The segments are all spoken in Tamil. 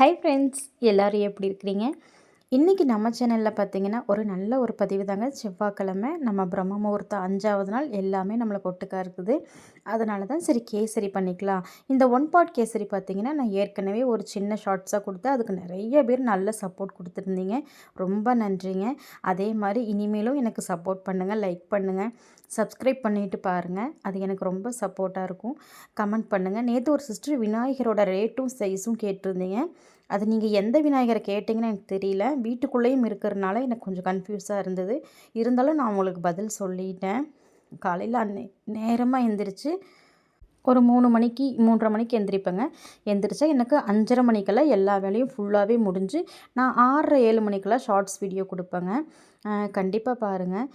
ஹாய் ஃப்ரெண்ட்ஸ், எல்லோரும் எப்படி இருக்கிறீங்க? இன்றைக்கி நம்ம சேனலில் பார்த்தீங்கன்னா ஒரு நல்ல ஒரு பதிவு தாங்க. செவ்வாய்க்கிழமை நம்ம பிரம்ம முகூர்த்தம் 5வது நாள் எல்லாமே நம்மளுக்கு ஒட்டுக்கா இருக்குது. அதனால தான் சரி கேசரி பண்ணிக்கலாம். இந்த ஒன் பாட் கேசரி பார்த்தீங்கன்னா நான் ஏற்கனவே ஒரு சின்ன ஷார்ட்ஸாக கொடுத்தேன். அதுக்கு நிறைய பேர் நல்ல சப்போர்ட் கொடுத்துருந்தீங்க. ரொம்ப நன்றிங்க. அதே மாதிரி இனிமேலும் எனக்கு சப்போர்ட் பண்ணுங்கள், லைக் பண்ணுங்கள், சப்ஸ்கிரைப் பண்ணிவிட்டு பாருங்கள். அது எனக்கு ரொம்ப சப்போர்ட்டாக இருக்கும். கமெண்ட் பண்ணுங்கள். நேற்று ஒரு சிஸ்டர் விநாயகரோட ரேட்டும் சைஸும் கேட்டிருந்தீங்க. அது நீங்கள் எந்த விநாயகரை கேட்டிங்கன்னு எனக்கு தெரியல. வீட்டுக்குள்ளேயும் இருக்கிறனால எனக்கு கொஞ்சம் கன்ஃப்யூஸாக இருந்தது. இருந்தாலும் நான் உங்களுக்கு பதில் சொல்லிட்டேன். காலையில் நேரமாக எந்திரிச்சு ஒரு 3 மணிக்கு 3:30 மணிக்கு எந்திரிப்பேங்க. எந்திரிச்சா எனக்கு 5:30 மணிக்கெல்லாம் எல்லா வேலையும் ஃபுல்லாகவே முடிஞ்சு நான் 6:30 7 மணிக்கெல்லாம் ஷார்ட்ஸ் வீடியோ கொடுப்பேங்க. கண்டிப்பாக பாருங்கள்.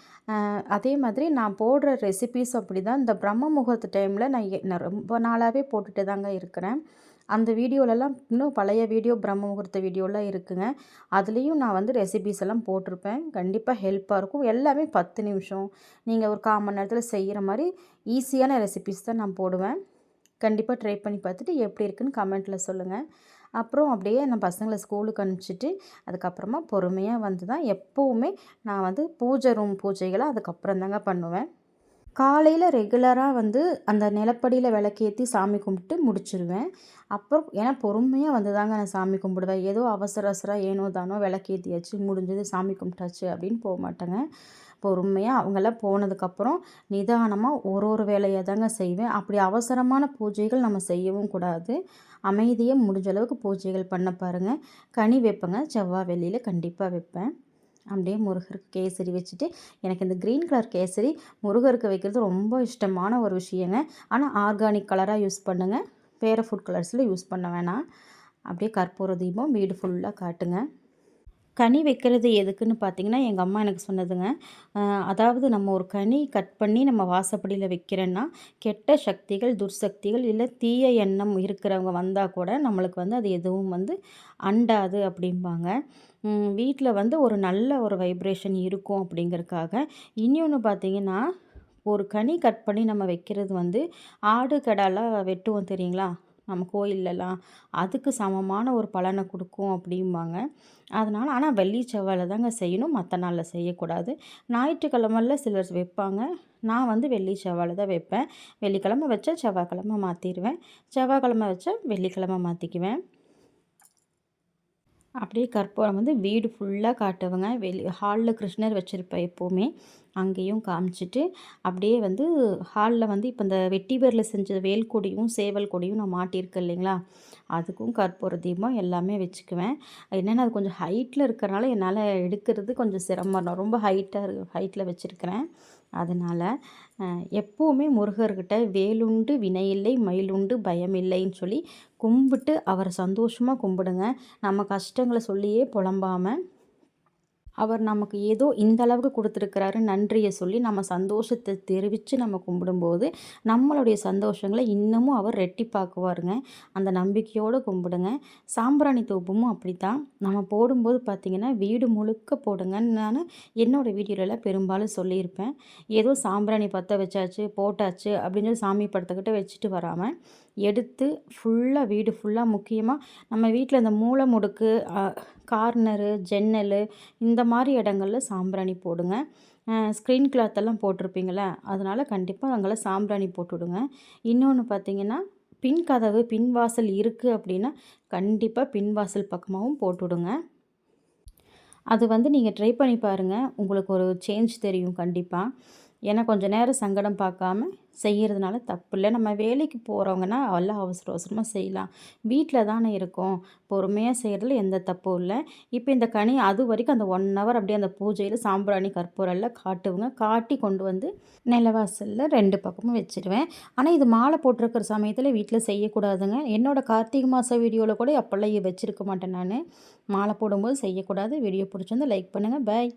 அதே மாதிரி நான் போடுற ரெசிபீஸ் அப்படி தான். இந்த பிரம்ம முகூர்த்த டைமில் நான் ரொம்ப நாளாகவே போட்டுட்டு தாங்க இருக்கிறேன். அந்த வீடியோலலாம் இன்னும் பழைய வீடியோ பிரம்ம முகூர்த்த வீடியோலாம் இருக்குங்க. அதுலேயும் நான் வந்து ரெசிபீஸ் எல்லாம் போட்டிருப்பேன். கண்டிப்பாக ஹெல்ப்பாக இருக்கும். எல்லாமே 10 நிமிஷம் நீங்கள் ஒரு 1/4 மணி நேரத்தில் செய்கிற மாதிரி ஈஸியான ரெசிபீஸ் தான் நான் போடுவேன். கண்டிப்பாக ட்ரை பண்ணி பார்த்துட்டு எப்படி இருக்குன்னு கமெண்ட்டில் சொல்லுங்கள். அப்புறம் அப்படியே நான் பசங்களை ஸ்கூலுக்கு அனுப்பிச்சிட்டு அதுக்கப்புறமா பொறுமையாக வந்து தான் எப்போவுமே நான் வந்து பூஜை ரூம் பூஜைகளை அதுக்கப்புறம் தாங்க பண்ணுவேன். காலையில் ரெகுலராக வந்து அந்த நிலப்படியில் விளக்கேற்றி சாமி கும்பிட்டு முடிச்சிடுவேன். அப்புறம் ஏன்னா பொறுமையாக வந்து தாங்க நான் சாமி கும்பிடுவேன். ஏதோ அவசர அவசரம் ஏனோ தானோ விளக்கேற்றியாச்சு முடிஞ்சது சாமி கும்பிட்டாச்சு அப்படின்னு போக மாட்டேங்க. பொறுமையாக அவங்கெல்லாம் போனதுக்கப்புறம் நிதானமாக ஒரு வேலையாக தாங்க செய்வேன். அப்படி அவசரமான பூஜைகள் நம்ம செய்யவும் கூடாது. அமைதியாக முடிஞ்ச அளவுக்கு பூஜைகள் பண்ண பாருங்கள். கனி வைப்பேங்க. செவ்வாய் வெள்ளியில் கண்டிப்பாக வைப்பேன். அப்படியே முருகருக்கு கேசரி வச்சுட்டு எனக்கு இந்த க்ரீன் கலர் கேசரி முருகருக்கு வைக்கிறது ரொம்ப இஷ்டமான ஒரு விஷயங்க. ஆனால் ஆர்கானிக் கலராக யூஸ் பண்ணுங்கள். வேறு ஃபுட் கலர்ஸில் யூஸ் பண்ண வேணாம். அப்படியே கற்பூர தீபம் வீடு ஃபுல்லாக காட்டுங்க. கனி வைக்கிறது எதுக்குன்னு பார்த்தீங்கன்னா, எங்கள் அம்மா எனக்கு சொன்னதுங்க. அதாவது நம்ம ஒரு கனி கட் பண்ணி நம்ம வாசப்படியில் வைக்கிறேன்னா, கெட்ட சக்திகள், துர்சக்திகள் இல்லை தீய எண்ணம் இருக்கிறவங்க வந்தால் கூட நம்மளுக்கு வந்து அது எதுவும் வந்து அண்டாது அப்படிம்பாங்க. வீட்டில் வந்து ஒரு நல்ல ஒரு வைப்ரேஷன் இருக்கும் அப்படிங்கிறதுக்காக. இன்னொன்று பார்த்தீங்கன்னா, ஒரு கனி கட் பண்ணி நம்ம வைக்கிறது வந்து ஆடு, கடாலாம் வெட்டுவோம் தெரியுங்களா? நம்ம கோயில்லலாம் அதுக்கு சமமான ஒரு பலனை கொடுக்கும் அப்படிம்பாங்க. அதனால் ஆனால் வெள்ளி செவ்வாயில் தாங்க செய்யணும், மற்ற நாளில் செய்யக்கூடாது. ஞாயிற்றுக்கிழமைல சிலர் வைப்பாங்க. நான் வந்து வெள்ளி செவ்வாயில் தான் வைப்பேன். வெள்ளிக்கிழமை வச்சா செவ்வாய்க்கிழமை மாற்றிடுவேன். செவ்வாய்க்கிழமை வச்சா வெள்ளிக்கிழமை மாற்றிக்குவேன். அப்படியே கற்பூரம் வந்து வீடு ஃபுல்லாக காட்டுவேங்க. ஹாலில் கிருஷ்ணர் வச்சுருப்பேன் எப்போவுமே. அங்கேயும் காமிச்சிட்டு அப்படியே வந்து ஹாலில் வந்து இப்போ இந்த வெட்டி வேரில் செஞ்ச வேல் கொடியும் சேவல் கொடியும் நான் மாட்டியிருக்கேன் இல்லைங்களா, அதுக்கும் கற்பூர தீபம் எல்லாமே வச்சுக்குவேன். என்னென்னா அது கொஞ்சம் ஹைட்டில் இருக்கிறனால என்னால் எடுக்கிறது கொஞ்சம் சிரமம். ரொம்ப ஹைட்டில் வச்சுருக்கிறேன். அதனால் எப்போவுமே முருகர்கிட்ட வேலுண்டு வினையில்லை மயிலுண்டு பயமில்லைன்னு சொல்லி கும்பிட்டு அவரை சந்தோஷமாக கும்பிடுங்க. நம்ம கஷ்டங்களை சொல்லியே புலம்பாமல் அவர் நமக்கு ஏதோ இந்த அளவுக்கு கொடுத்துருக்கிறாரு நன்றியை சொல்லி நம்ம சந்தோஷத்தை தெரிவித்து நம்ம கும்பிடும்போது நம்மளுடைய சந்தோஷங்களை இன்னமும் அவர் ரெட்டிப்பாக்குவாருங்க. அந்த நம்பிக்கையோடு கும்பிடுங்க. சாம்பிராணி தூபமும் அப்படி தான் நம்ம போடும்போது பார்த்திங்கன்னா வீடு முழுக்க போடுங்கன்னு நான் என்னோடய வீடியோலலாம் பெரும்பாலும் சொல்லியிருப்பேன். ஏதோ சாம்பிராணி பற்ற வச்சாச்சு போட்டாச்சு அப்படின்னு சொல்லி சாமி படத்துக்கிட்ட வச்சுட்டு வராமல் எடுத்து ஃபுல்லாக வீடு ஃபுல்லாக முக்கியமாக நம்ம வீட்டில் இந்த மூலை முடுக்கு, கார்னரு, ஜன்னல் இந்த மாதிரி இடங்கள்ல சாம்பிராணி போடுங்க. ஸ்க்ரீன் கிளாத்தெல்லாம் போட்டிருப்பீங்களே, அதனால் கண்டிப்பாக அங்கெல்லாம் சாம்பிராணி போட்டுவிடுங்க. இன்னொன்று பார்த்திங்கன்னா, பின் கதவு பின்வாசல் இருக்குது அப்படின்னா கண்டிப்பாக பின்வாசல் பக்கமாகவும் போட்டுவிடுங்க. அது வந்து நீங்கள் ட்ரை பண்ணி பாருங்கள். உங்களுக்கு ஒரு சேஞ்ச் தெரியும் கண்டிப்பாக. ஏன்னா கொஞ்சம் நேரம் சங்கடம் பார்க்காம செய்கிறதுனால தப்பு இல்லை. நம்ம வேலைக்கு போகிறவங்கன்னா எல்லாம் அவசர அவசரமாக செய்யலாம். வீட்டில் தானே இருக்கோம், பொறுமையாக செய்கிறதுல எந்த தப்பும் இல்லை. இப்போ இந்த கனி அது வரைக்கும் அந்த 1 ஹவர் அப்படியே அந்த பூஜையில் சாம்பிராணி கற்பூரம் எல்லாம் காட்டுவேங்க. காட்டி கொண்டு வந்து நிலவாசலில் 2 பக்கமும் வச்சுருவேன். ஆனால் இது மாலை போட்டிருக்கிற சமயத்தில் வீட்டில் செய்யக்கூடாதுங்க. என்னோடய கார்த்திகை மாதம் வீடியோவில் கூட அப்போல்லாம் வச்சுருக்க மாட்டேன் நான். மாலை போடும்போது செய்யக்கூடாது. வீடியோ பிடிச்சிருந்தா லைக் பண்ணுங்கள். பாய்.